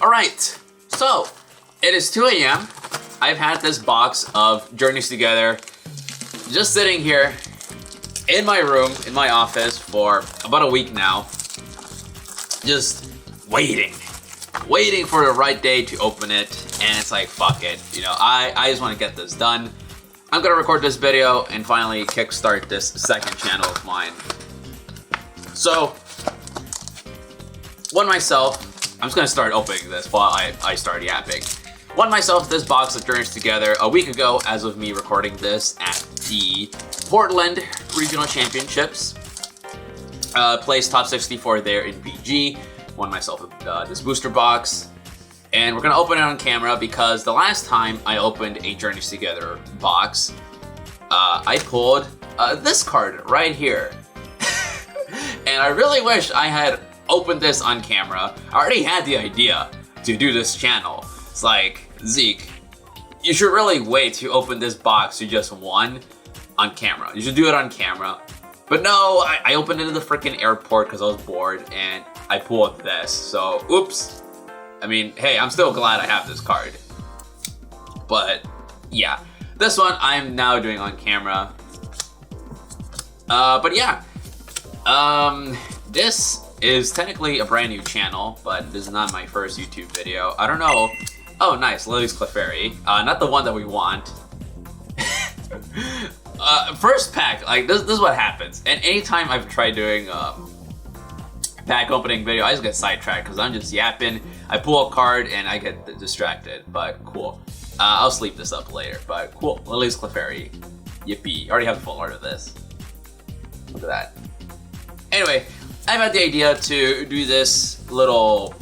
Alright, so it is 2 a.m. I've had this box of Journeys Together just sitting here in my room, in my office for about a week now. Just waiting for the right day to open it, and it's like, fuck it. You know, I just want to get this done. I'm gonna record this video and finally kickstart this second channel of mine. So, one myself, I'm just gonna start opening this while I start yapping. Won myself this box of Journeys Together a week ago as of me recording this at the Portland Regional Championships. Placed top 64 there in BG. Won myself this booster box. And we're gonna open it on camera because the last time I opened a Journeys Together box, I pulled this card right here. And I really wish I had opened this on camera. I already had the idea to do this channel. It's like, Zeke, you should really wait to open this box you just won on camera. You should do it on camera. But no, I opened it in the freaking airport because I was bored and I pulled this. So, oops. I mean, hey, I'm still glad I have this card. But, yeah. This one I'm now doing on camera. But yeah. This is technically a brand new channel, but this is not my first YouTube video. I don't know. Oh, nice, Lillie's Clefairy. Not the one that we want. First pack, like this is what happens. And anytime I've tried doing pack opening video, I just get sidetracked because I'm just yapping. I pull a card and I get distracted, but cool. I'll sleep this up later, but cool. Lillie's Clefairy. Yippee. Already have the full art of this. Look at that. Anyway, I've had the idea to do this little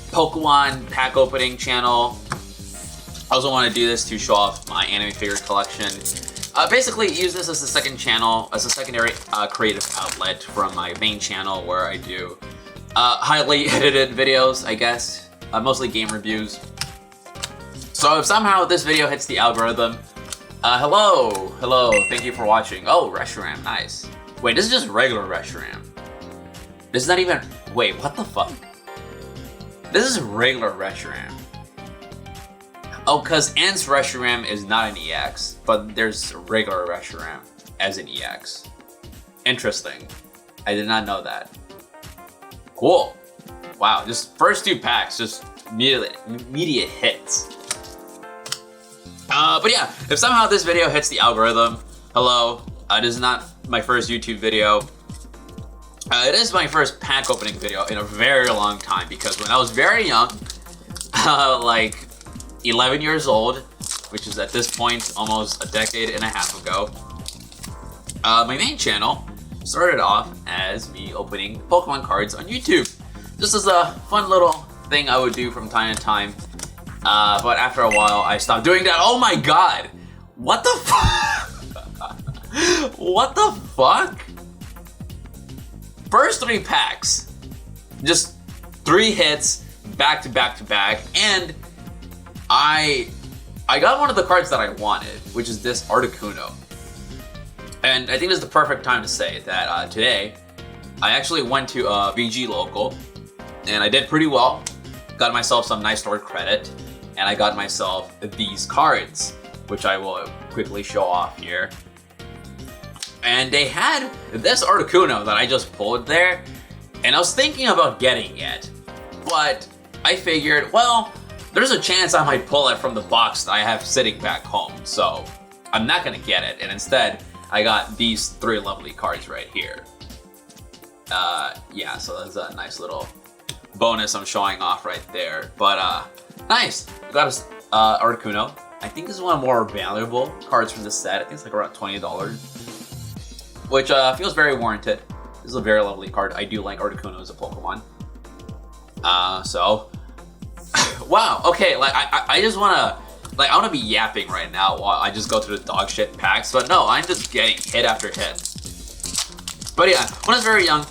Pokemon pack opening channel. I also want to do this to show off my anime figure collection. Basically, use this as a second channel, as a secondary creative outlet from my main channel where I do highly edited videos, I guess. Mostly game reviews. So if somehow this video hits the algorithm, hello, thank you for watching. Oh, Reshiram, nice. Wait, this is just regular Reshiram. This is not even, wait, what the fuck? This is regular Reshiram. Oh, because Ant's Reshiram is not an EX, but there's regular Reshiram as an EX. Interesting. I did not know that. Cool. Wow, just first two packs, just immediate hits. But yeah, if somehow this video hits the algorithm, hello, this is not my first YouTube video. It is my first pack opening video in a very long time because when I was very young, like 11 years old, which is at this point almost a decade and a half ago, my main channel started off as me opening Pokemon cards on YouTube. This is a fun little thing I would do from time to time, but after a while I stopped doing that. Oh my god! What the fuck? What the fuck? First three packs, just 3 hits back to back to back, and I got one of the cards that I wanted, which is this Articuno. And I think this is the perfect time to say that today I actually went to a VG local and I did pretty well. Got myself some nice store credit, and I got myself these cards, which I will quickly show off here. And they had this Articuno that I just pulled there, and I was thinking about getting it, but I figured, well, there's a chance I might pull it from the box that I have sitting back home, so I'm not gonna get it, and instead, I got these 3 lovely cards right here. Yeah, so that's a nice little bonus I'm showing off right there, but nice, got a Articuno. I think this is one of the more valuable cards from the set. I think it's like around $20. Which feels very warranted. This is a very lovely card. I do like Articuno as a Pokemon. So, wow. Okay, like I just wanna, like I wanna be yapping right now while I just go through the dog shit packs, but no, I'm just getting hit after hit. But yeah, when I was very young,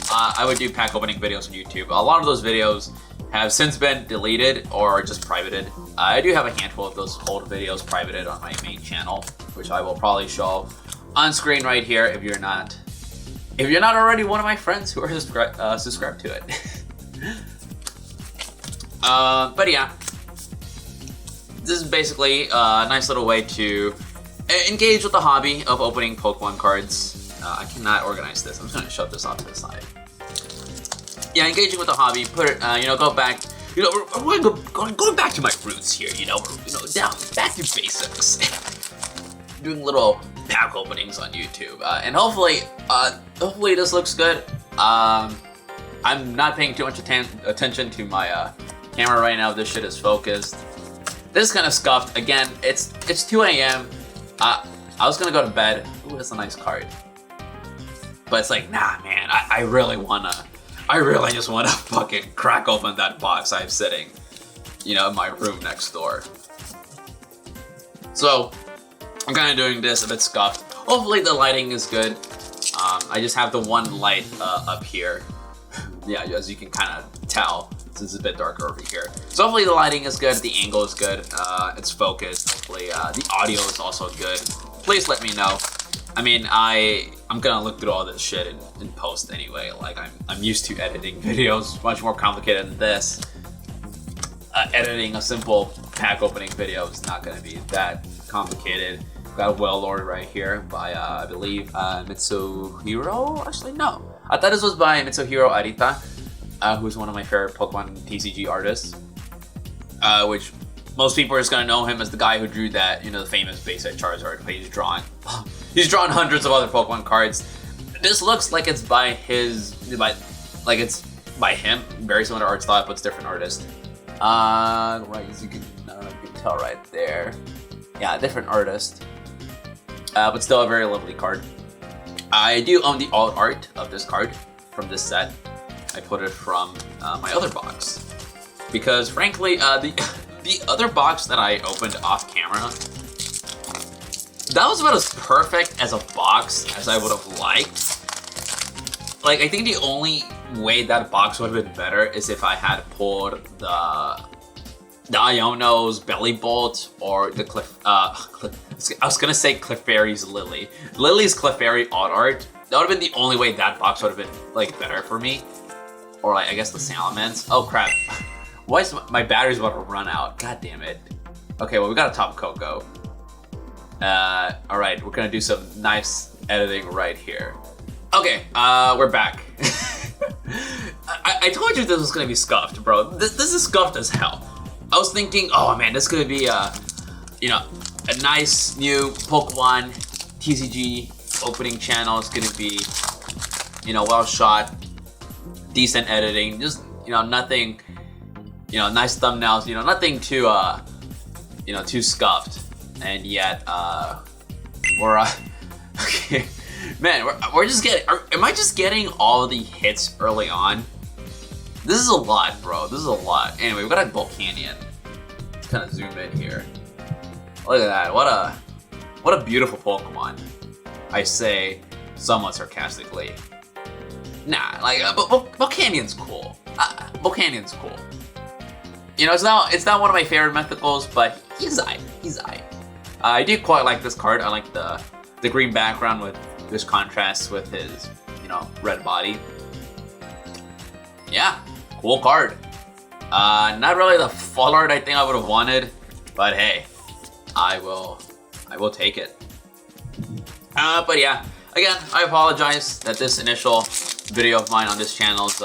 I would do pack opening videos on YouTube. A lot of those videos have since been deleted or just privated. I do have a handful of those old videos privated on my main channel, which I will probably show on screen right here if you're not already one of my friends who are subscribed to it. But yeah, this is basically a nice little way to engage with the hobby of opening Pokemon cards. I cannot organize this. I'm just gonna shove this off to the side. Yeah, engaging with the hobby. Put it, go back. We're going back to my roots here. Down back to basics. Doing little pack openings on YouTube, and hopefully this looks good. I'm not paying too much attention to my camera right now. This shit is focused. This is kind of scuffed. Again, it's 2 a.m. I was gonna go to bed. Ooh, that's a nice card. But it's like, nah, man. I really just wanna fucking crack open that box I have sitting, in my room next door. So I'm kind of doing this a bit scuffed. Hopefully the lighting is good. I just have the one light up here. Yeah, as you can kind of tell, it's a bit darker over here. So hopefully the lighting is good, the angle is good, it's focused. Hopefully the audio is also good. Please let me know. I mean, I'm gonna look through all this shit in post anyway. Like I'm used to editing videos, much more complicated than this. Editing a simple pack opening video is not gonna be that complicated. Got a Wailord right here by I believe Mitsuhiro. Actually, no. I thought this was by Mitsuhiro Arita, who's one of my favorite Pokemon TCG artists. Which most people are just gonna know him as the guy who drew that, the famous basic Charizard. But he's drawn hundreds of other Pokemon cards. This looks like it's by it's by him. Very similar art style, but it's different artist. Right, as you can tell right there. Yeah, different artist. But still a very lovely card. I do own the alt art of this card from this set. I put it from my other box. Because frankly, the other box that I opened off camera, that was about as perfect as a box as I would have liked. Like, I think the only way that box would have been better is if I had pulled the Iono's Belly Bolt or the I was gonna say Clefairy's Lillie. Lily's Clefairy alt art. That would have been the only way that box would have been better for me. Or I guess the Salamence. Oh crap. Why is my battery's about to run out? God damn it. Okay, well we got a Top Coco. Alright, we're gonna do some nice editing right here. Okay, we're back. I told you this was gonna be scuffed, bro. This is scuffed as hell. I was thinking, oh man, this is gonna be a nice new Pokemon TCG opening channel. It's gonna be, well shot, decent editing, just nothing, nice thumbnails, nothing too too scuffed. And yet we're okay, man, we're just getting. Am I just getting all the hits early on? This is a lot, bro. This is a lot. Anyway, we got a Volcanion. Let's kind of zoom in here. Look at that. What a beautiful Pokemon. I say somewhat sarcastically. Nah, Volcanion's cool. Volcanion's cool. It's not one of my favorite mythicals, but he's aight. He's aight. I do quite like this card. I like the green background with this contrast with his, red body. Yeah, cool card. Not really the full art I think I would have wanted, but hey, I will take it. But yeah, again, I apologize that this initial video of mine on this channel is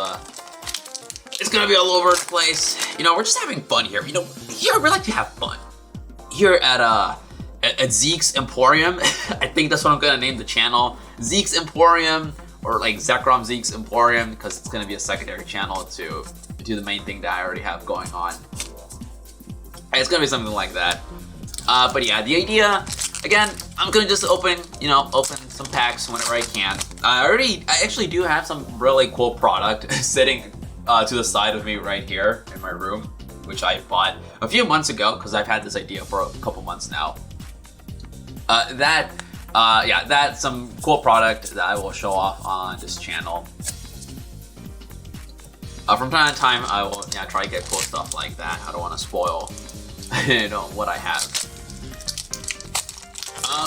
it's gonna be all over the place. We're just having fun here. Here we like to have fun. Here at Zeke's Emporium, I think that's what I'm gonna name the channel. Zeke's Emporium, or Zekrom Zeke's Emporium, because it's gonna be a secondary channel to do the main thing that I already have going on. It's gonna be something like that. But yeah, the idea, again, I'm gonna just open some packs whenever I can. I actually do have some really cool product sitting to the side of me right here in my room, which I bought a few months ago because I've had this idea for a couple months now. That's some cool product that I will show off on this channel. From time to time, I will try to get cool stuff like that. I don't want to spoil, what I have.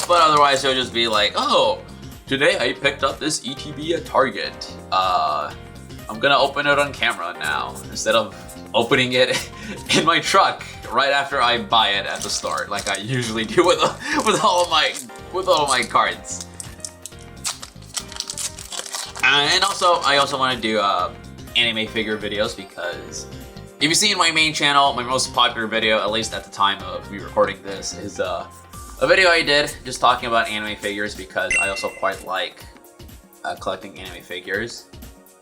But otherwise, it'll just be like, oh, today I picked up this ETB at Target. I'm gonna open it on camera now instead of opening it in my truck right after I buy it at the store, like I usually do with all of my cards. And also, I also want to do anime figure videos because if you see in my main channel, my most popular video, at least at the time of me recording this, is a video I did just talking about anime figures because I also quite like collecting anime figures.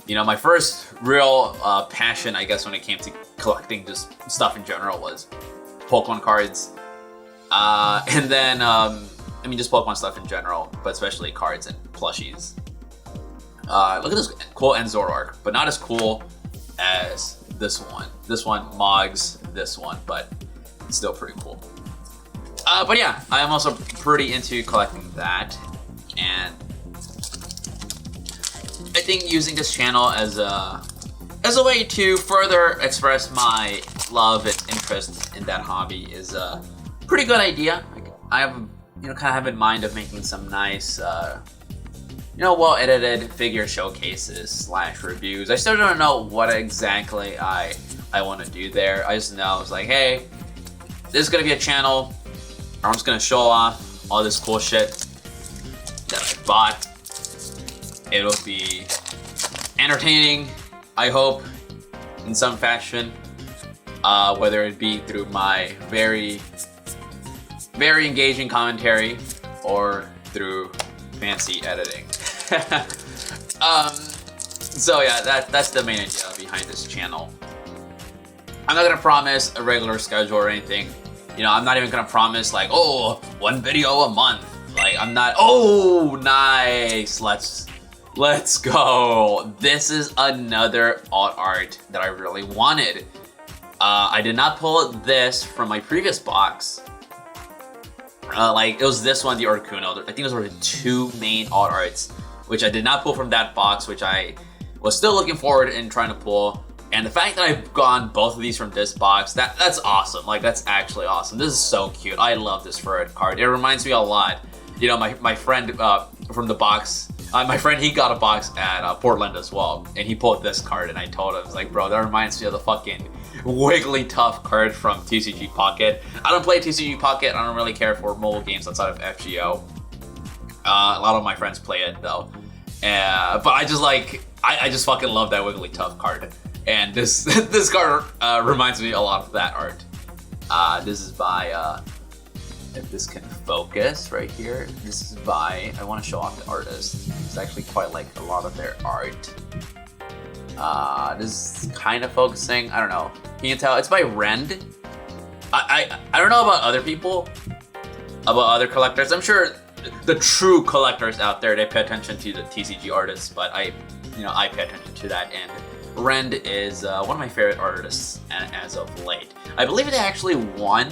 You know, my first real passion, I guess, when it came to collecting just stuff in general was Pokemon cards. And then, I mean, just Pokemon stuff in general, but especially cards and plushies. Look at this cool End Zoroark, but not as cool as this one. This one mogs this one, but it's still pretty cool. But yeah, I'm also pretty into collecting that, and I think using this channel as a way to further express my love and interest in that hobby is a pretty good idea. Like, I have, kind of have in mind of making some nice, well-edited figure showcases / reviews. I still don't know what exactly I want to do there. I just know I was like, hey, this is gonna be a channel. I'm just gonna show off all this cool shit that I bought. It'll be entertaining, I hope, in some fashion, whether it be through my very, very engaging commentary or through fancy editing. So yeah, that's the main idea behind this channel. I'm not gonna promise a regular schedule or anything. I'm not even gonna promise like, oh, one video a month. Like, I'm not. Oh, nice. Let's go. This is another alt art that I really wanted. I did not pull this from my previous box. Like, it was this one, the Articuno. I think those were the two main alt arts, which I did not pull from that box, which I was still looking forward in trying to pull. And the fact that I've gotten both of these from this box, that's awesome. Like, that's actually awesome. This is so cute. I love this fur card. It reminds me a lot. My friend from the box, my friend, he got a box at Portland as well, and he pulled this card, and I told him, I was like, bro, that reminds me of the fucking Wigglytuff card from TCG Pocket. I don't play TCG Pocket. I don't really care for mobile games outside of FGO. A lot of my friends play it, though. But I just fucking love that Wigglytuff card. And this card reminds me a lot of that art. This is by, if this can focus right here, this is by, I want to show off the artist. It's actually quite like a lot of their art. This is kind of focusing, I don't know. Can you tell? It's by Rend. I don't know about other people, about other collectors. I'm sure the true collectors out there, they pay attention to the TCG artists, but I pay attention to that, and Rend is one of my favorite artists as of late. I believe they actually won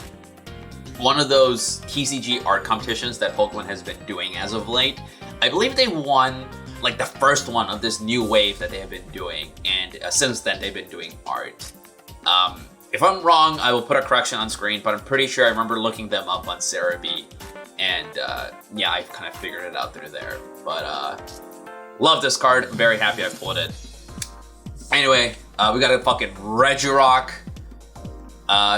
one of those TCG art competitions that Pokemon has been doing as of late. I believe they won like the first one of this new wave that they have been doing, and since then they've been doing art. If I'm wrong, I will put a correction on screen, but I'm pretty sure I remember looking them up on Cerebi, and yeah, I kind of figured it out through there. But love this card. I'm very happy I pulled it. Anyway, we got a fucking Regirock.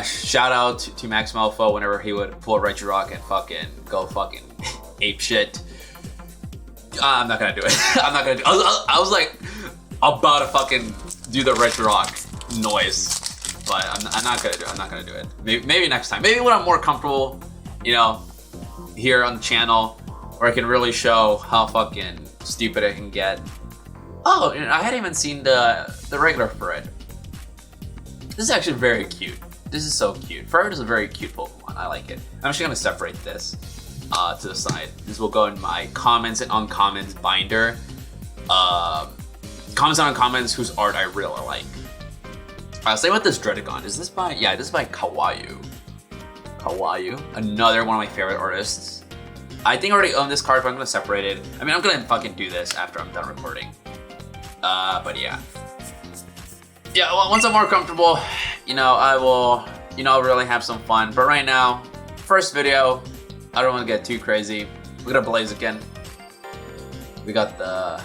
Shout out to Max Malfo whenever he would pull a Regirock and fucking go fucking ape shit. I'm not gonna do it. I'm not gonna do it. I was like about to fucking do the Regirock noise, but I'm not gonna do it. I'm not gonna do it. Maybe next time. Maybe when I'm more comfortable, here on the channel, where I can really show how fucking stupid I can get. Oh, and I hadn't even seen the regular Fred. This is actually very cute. This is so cute. Fred is a very cute Pokemon. I like it. I'm actually gonna separate this to the side. This will go in my comments and uncommons binder. Comments and uncommons whose art I really like. Same with this Dredagon. Is this by? Yeah, this is by Kawayu. Kawayu, another one of my favorite artists. I think I already own this card, but I'm gonna separate it. I mean, I'm gonna fucking do this after I'm done recording. But yeah. Yeah, well, once I'm more comfortable, I will, really have some fun. But right now, first video, I don't want to get too crazy. We got a Blaziken. We got the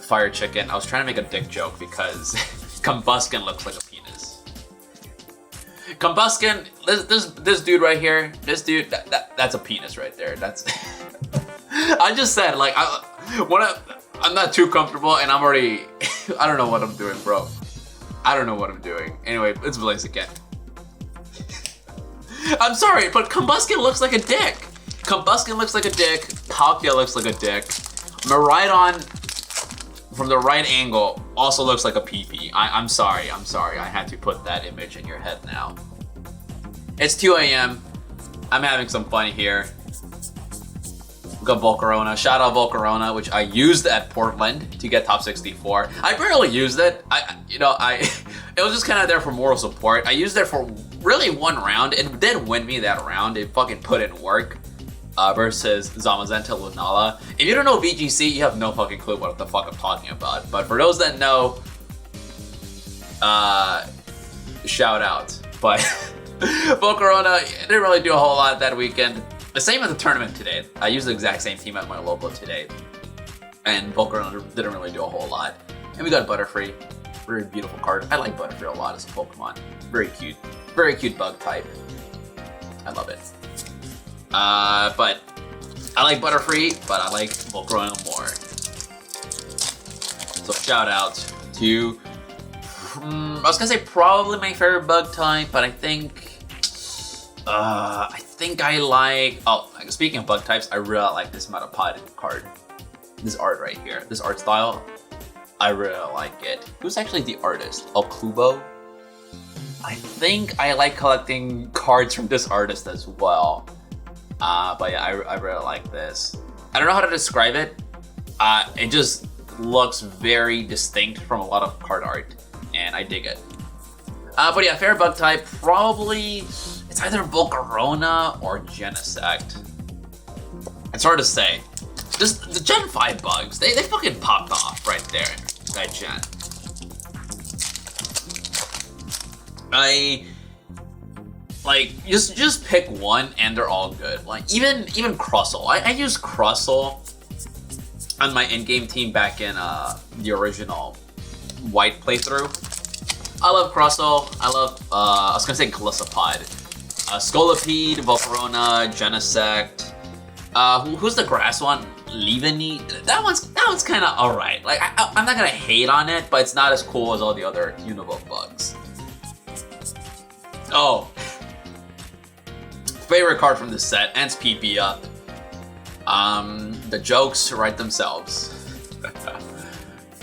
Fire Chicken. I was trying to make a dick joke because Combuskin looks like a penis. Combuskin, this dude right here, this dude, that's a penis right there. That's. I just said like I'm not too comfortable and I'm already. I don't know what I'm doing, bro. I don't know what I'm doing. Anyway, it's Blaziken. I'm sorry, but Combuskin looks like a dick. Combuskin looks like a dick. Palkia looks like a dick. Miraidon, from the right angle, also looks like a pee-pee. I'm sorry. I had to put that image in your head now. It's 2 a.m. I'm having some fun here. We got Volcarona. Shout out Volcarona, which I used at Portland to get top 64. I barely used it. It was just kind of there for moral support. I used it for really one round. It did win me that round. It fucking put in work. Versus Zamazenta Lunala. If you don't know VGC, you have no fucking clue what the fuck I'm talking about. But for those that know, shout out. But Volcarona didn't really do a whole lot that weekend. The same as the tournament today. I used the exact same team at my local today. And Volcarona didn't really do a whole lot. And we got Butterfree. Very beautiful card. I like Butterfree a lot as a Pokemon. Very cute. Very cute bug type. I love it. But I like Butterfree, but I like Volcarona more. So shout out to, I was gonna say probably my favorite bug type, but I think I like, speaking of bug types, I really like this Metapod card. This art right here, this art style, I really like it. Who's actually the artist? Oh, Kubo? I think I like collecting cards from this artist as well. But yeah, I really like this. I don't know how to describe it. It just looks very distinct from a lot of card art, and I dig it. But yeah, favorite bug type, probably, it's either Volcarona or Genesect. It's hard to say. Just the Gen 5 bugs, they fucking popped off right there, that gen. Like, just pick one and they're all good. Like, even Crustle. I used Crustle on my in-game team back in the original White playthrough. I love Crustle. I love, I was gonna say Gliscopod. Scolipede, Volcarona, Genesect. Who's the grass one? Leaveney? That one's kinda alright. Like, I'm not gonna hate on it, but it's not as cool as all the other Univok bugs. Oh. Favorite card from this set, ends PP up. The jokes write themselves.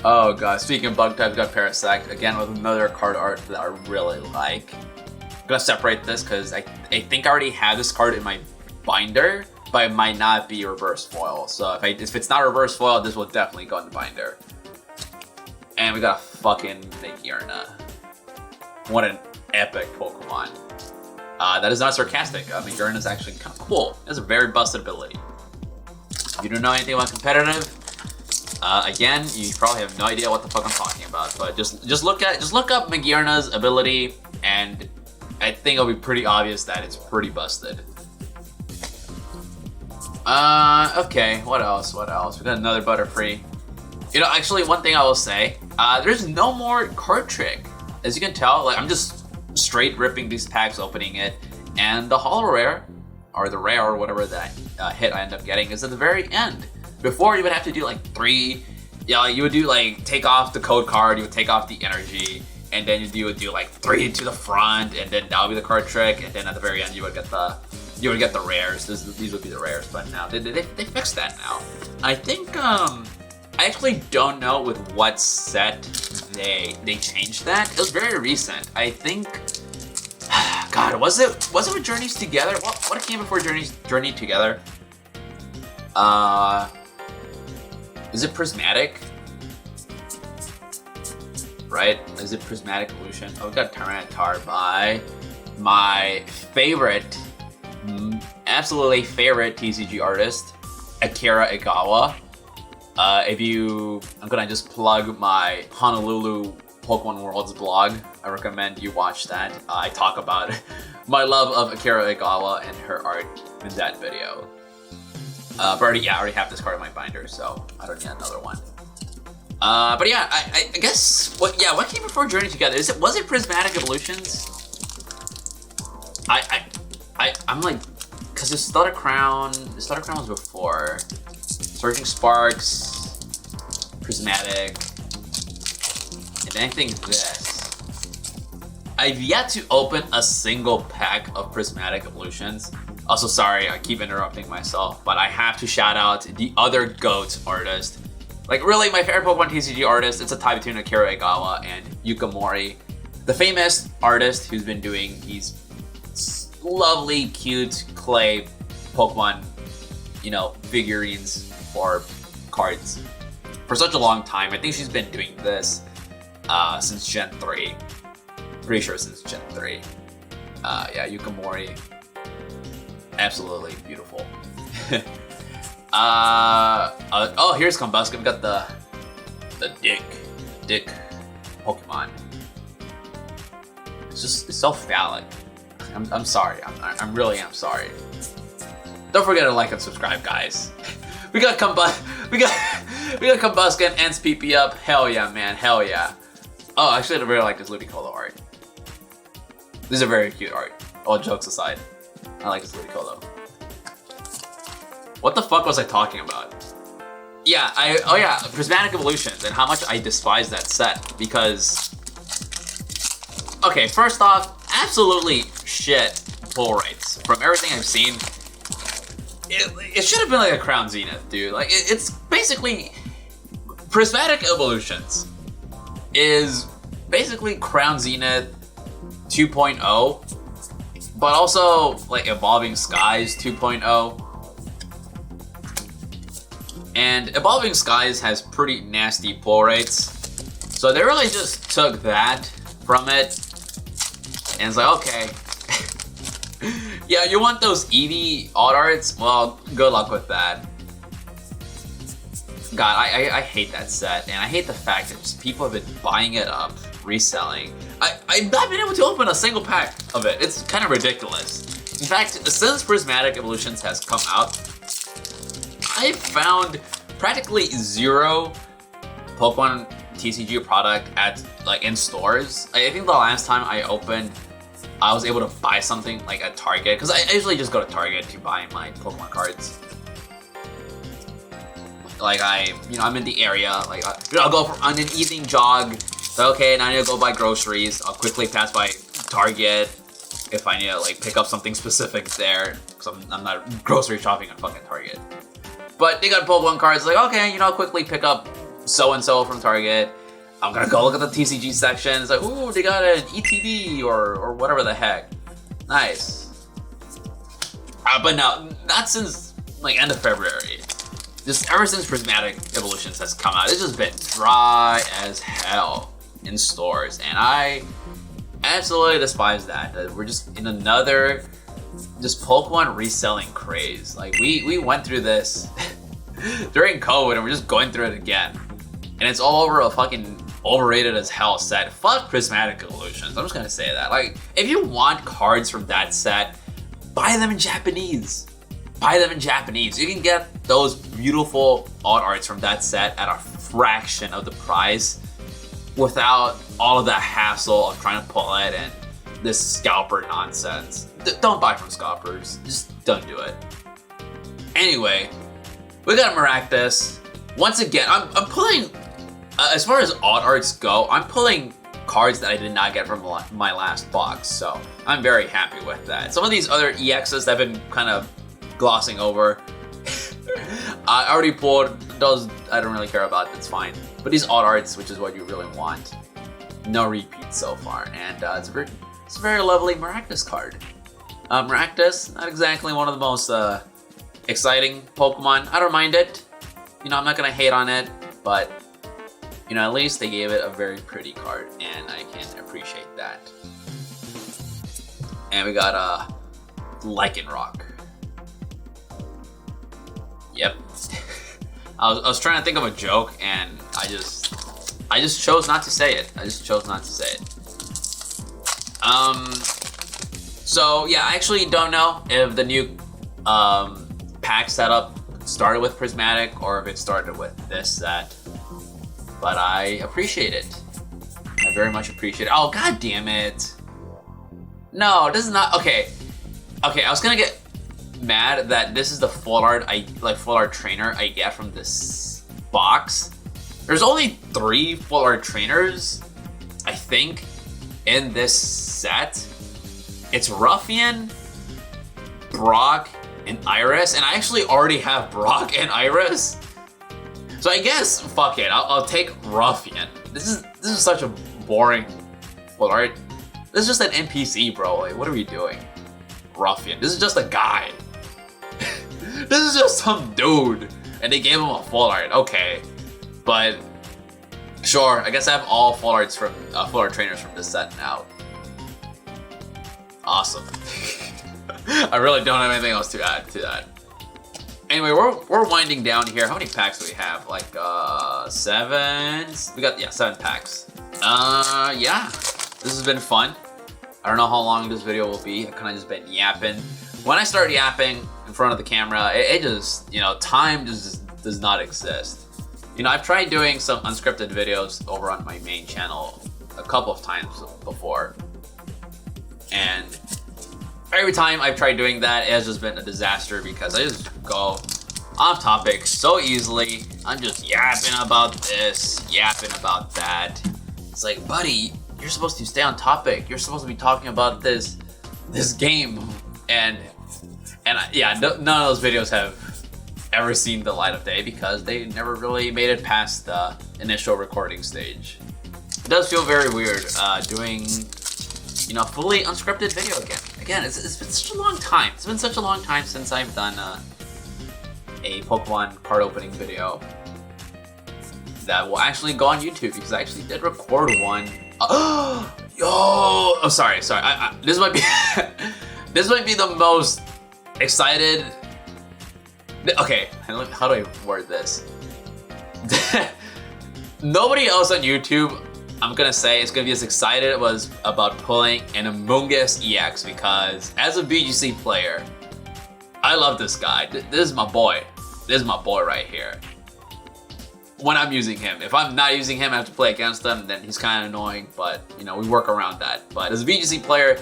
Oh god, speaking of bug types, got Parasect, again with another card art that I really like. I'm gonna separate this because I think I already have this card in my binder, but it might not be reverse foil. So if it's not reverse foil, this will definitely go in the binder. And we got a fucking Magearna. What an epic Pokemon. That is not sarcastic. Magearna is actually kind of cool. It has a very busted ability. If you don't know anything about competitive, again, you probably have no idea what the fuck I'm talking about. But just look up Magearna's ability, and I think it'll be pretty obvious that it's pretty busted. Okay, what else? We got another Butterfree. You know, actually, one thing I will say, there's no more card trick. As you can tell, like I'm just straight ripping these packs, opening it, and the holo rare, or the rare, or whatever that hit I end up getting, is at the very end. Before, you would have to do like 3, you would do like take off the code card, you would take off the energy, and then you would do like 3 to the front, and then that would be the card trick, and then at the very end you would get the rares. These would be the rares, but now they fixed that now. I think I actually don't know with what set they changed that. It was very recent. I think, God, was it with Journeys Together? What came before Journey Together? Is it Prismatic? Right? Is it Prismatic Evolution? Oh, we got Tyranitar by my favorite, absolutely favorite TCG artist, Akira Egawa. I'm gonna just plug my Honolulu Pokemon Worlds blog. I recommend you watch that. I talk about my love of Akira Egawa and her art in that video. But I already have this card in my binder, so I don't need another one. But yeah, I guess what came before Journey Together? Was it Prismatic Evolutions? I'm like, cause the Stutter Crown was before. Surging Sparks, Prismatic, and then I think this. I've yet to open a single pack of Prismatic Evolutions. Also, sorry, I keep interrupting myself, but I have to shout out the other GOAT artist. Like, really, my favorite Pokemon TCG artist, it's a tie between Akira Egawa and Yukamori. The famous artist who's been doing these lovely, cute clay Pokemon, figurines or cards for such a long time. I think she's been doing this since Gen 3. Pretty sure since Gen 3. Yeah, Yukamori. Absolutely beautiful. Oh, here's Combusken. We got the dick Pokemon. It's so phallic. I'm sorry. I'm really sorry. Don't forget to like and subscribe, guys. We got Combusken and PP up. Hell yeah, man. Hell yeah. Oh, actually, I really like this Ludicolo art. This is a very cute art. All jokes aside, I like this Ludicolo. What the fuck was I talking about? Yeah, Prismatic Evolutions and how much I despise that set because... Okay, first off, absolutely shit pull rates. From everything I've seen, it should have been like a Crown Zenith, dude. Like, it's basically... Prismatic Evolutions is basically Crown Zenith 2.0, but also like Evolving Skies 2.0. And Evolving Skies has pretty nasty pull rates. So they really just took that from it. And it's like, okay. Yeah, you want those Eevee odd arts? Well, good luck with that. God, I hate that set. And I hate the fact that just people have been buying it up, reselling. I've not been able to open a single pack of it. It's kind of ridiculous. In fact, since Prismatic Evolutions has come out, I found practically zero Pokemon TCG product in stores. I think the last time I opened, I was able to buy something like at Target, because I usually just go to Target to buy my Pokemon cards. Like I'm in the area. Like I'll go on an evening jog. So okay, now I need to go buy groceries. I'll quickly pass by Target if I need to pick up something specific there, because I'm not grocery shopping at fucking Target. But they got Pokemon cards, like, okay, I'll quickly pick up so-and-so from Target. I'm gonna go look at the TCG section. It's like, ooh, they got an ETB or whatever the heck. Nice. But no, not since, end of February. Just ever since Prismatic Evolutions has come out, it's just been dry as hell in stores. And I absolutely despise that. We're just in another Pokemon reselling craze. Like, we went through this during COVID and we're just going through it again. And it's all over a fucking overrated as hell set. Fuck Prismatic Evolutions. I'm just gonna say that. Like, if you want cards from that set, buy them in Japanese. Buy them in Japanese. You can get those beautiful odd arts from that set at a fraction of the price without all of that hassle of trying to pull it and this scalper nonsense. Don't buy from scalpers. Just don't do it. Anyway, we got Maractus. Once again, I'm pulling, as far as odd arts go, I'm pulling cards that I did not get from my last box, so I'm very happy with that. Some of these other EXs that I've been kind of glossing over, I already pulled those. I don't really care about. That's fine. But these odd arts, which is what you really want, no repeats so far, and it's a very lovely Maractus card. Maractus, not exactly one of the most exciting Pokemon. I don't mind it. I'm not gonna hate on it, but at least they gave it a very pretty card, and I can appreciate that. And we got Lycanroc. Yep. I was trying to think of a joke, and I just chose not to say it. So yeah, I actually don't know if the new pack setup started with Prismatic or if it started with this set. but I appreciate it. I very much appreciate it. Oh, god damn it. No, this is not, okay. Okay, I was gonna get mad that this is the full art trainer I get from this box. There's only 3 full art trainers, I think, in this set. It's Ruffian, Brock, and Iris, and I actually already have Brock and Iris. So I guess, fuck it, I'll take Ruffian. This is such a boring full art. This is just an NPC, bro. Like, what are we doing? Ruffian. This is just a guy. This is just some dude, and they gave him a full art. Okay, but sure. I guess I have all full art trainers from this set now. Awesome. I really don't have anything else to add to that. Anyway, we're winding down here. How many packs do we have? Like 7. We got 7 packs. Yeah. This has been fun. I don't know how long this video will be. I kind of just been yapping. When I start yapping in front of the camera, it just, you know, time just does not exist. You know, I've tried doing some unscripted videos over on my main channel a couple of times before. And every time I've tried doing that, it has just been a disaster because I just go off topic so easily. I'm just yapping about this, yapping about that. It's like, buddy, you're supposed to stay on topic. You're supposed to be talking about this game. And yeah, none of those videos have ever seen the light of day because they never really made it past the initial recording stage. It does feel very weird doing, you know, fully unscripted video again. Again, it's been such a long time. It's been such a long time since I've done a Pokemon card opening video that will actually go on YouTube because I actually did record one. Yo! Oh, sorry. This might be this might be the most excited. Okay, how do I word this? Nobody else on YouTube, I'm gonna say, is gonna be as excited as about pulling an Amoonguss EX because as a BGC player, I love this guy. This is my boy. This is my boy right here. When I'm using him. If I'm not using him, I have to play against him, then he's kind of annoying, but you know, we work around that. But as a VGC player,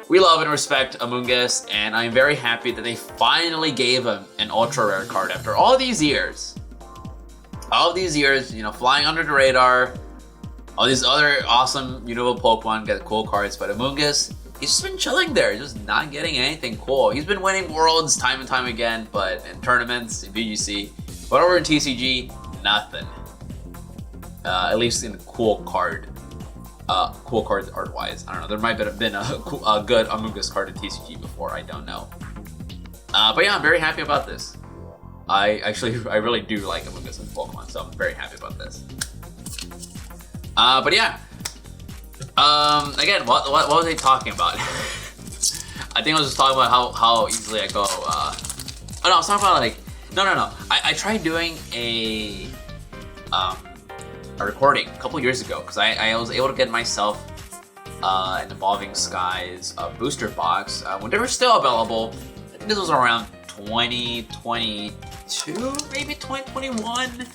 we love and respect Amoonguss, and I'm very happy that they finally gave him an ultra rare card after all these years. All these years, you know, flying under the radar, all these other awesome mutable Pokemon get cool cards, but Amoonguss, he's just been chilling there, just not getting anything cool. He's been winning worlds time and time again, but in tournaments, in VGC, but over in TCG, nothing. At least in cool cards art-wise. I don't know. There might have been a good Amoonguss card in TCG before. I don't know. But yeah, I'm very happy about this. I really do like Amoonguss in Pokemon, so I'm very happy about this. But yeah. Again, what was I talking about? I think I was just talking about how easily I go. Oh no, I was talking about like no. I tried doing a recording a couple years ago because I was able to get myself an Evolving Skies booster box when they were still available. I think this was around 2022, maybe 2021.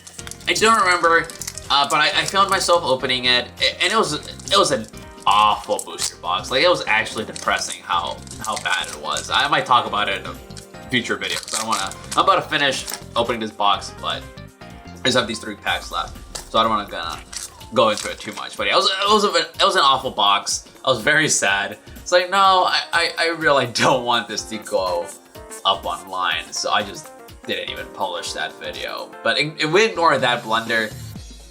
I don't remember, but I found myself opening it, and it was an awful booster box. Like, it was actually depressing how bad it was. I might talk about it in a future video because I'm about to finish opening this box, but I just have these 3 packs left, so I don't want to go into it too much. But yeah, it was an awful box. I was very sad. It's like, no, I really don't want this to go up online, so I just didn't even publish that video. But if we ignore that blunder,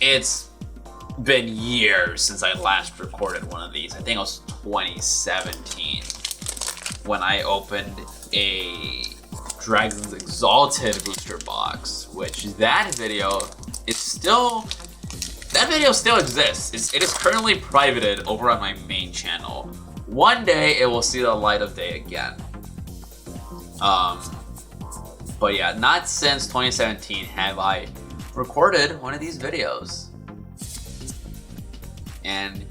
it's been years since I last recorded one of these. I think it was 2017 when I opened a Dragon's Exalted booster box, which that video still exists. It is currently privated over on my main channel. One day it will see the light of day again. But yeah, not since 2017 have I recorded one of these videos. And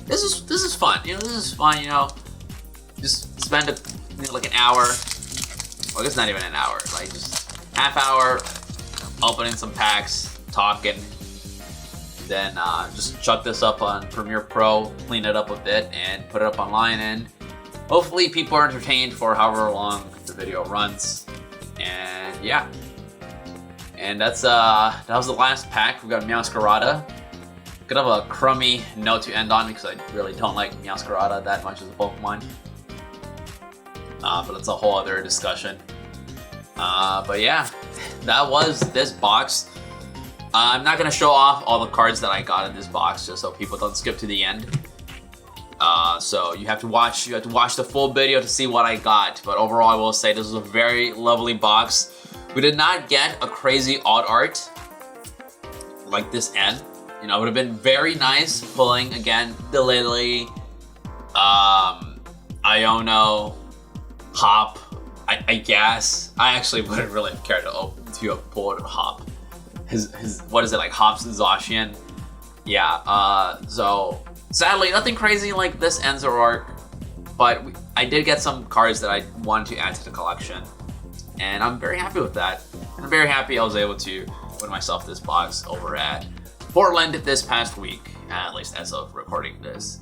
this is fun. You know, this is fun. You know, just spend like an hour. Well, I guess not even an hour. Like just half hour, opening some packs, talking, then just chuck this up on Premiere Pro, clean it up a bit, and put it up online, and hopefully people are entertained for however long the video runs. And yeah. And that was the last pack. We got Meowscarada. Kind of a crummy note to end on because I really don't like Meowscarada that much as a Pokemon. But it's a whole other discussion. But yeah, that was this box. I'm not gonna show off all the cards that I got in this box just so people don't skip to the end. So you have to watch the full video to see what I got. But overall, I will say this was a very lovely box. We did not get a crazy odd art like this end. You know, it would have been very nice pulling again the Lillie, Iono, Hop. I guess I actually wouldn't really care to have pulled Hop. His what is it, like Hop's Zacian? Yeah. So sadly, nothing crazy like this ends Zoroark, but I did get some cards that I wanted to add to the collection, and I'm very happy with that. I'm very happy I was able to win myself this box over at Portland this past week, at least as of recording this.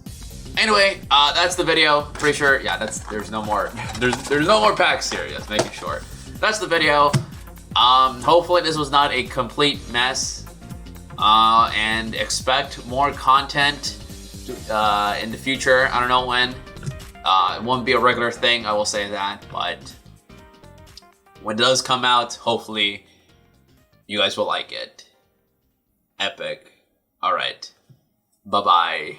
Anyway, that's the video. Pretty sure, yeah, there's no more packs here. Just making sure. That's the video. Hopefully this was not a complete mess. And expect more content in the future. I don't know when. It won't be a regular thing, I will say that, but when it does come out, hopefully you guys will like it. Epic. Alright. Bye-bye.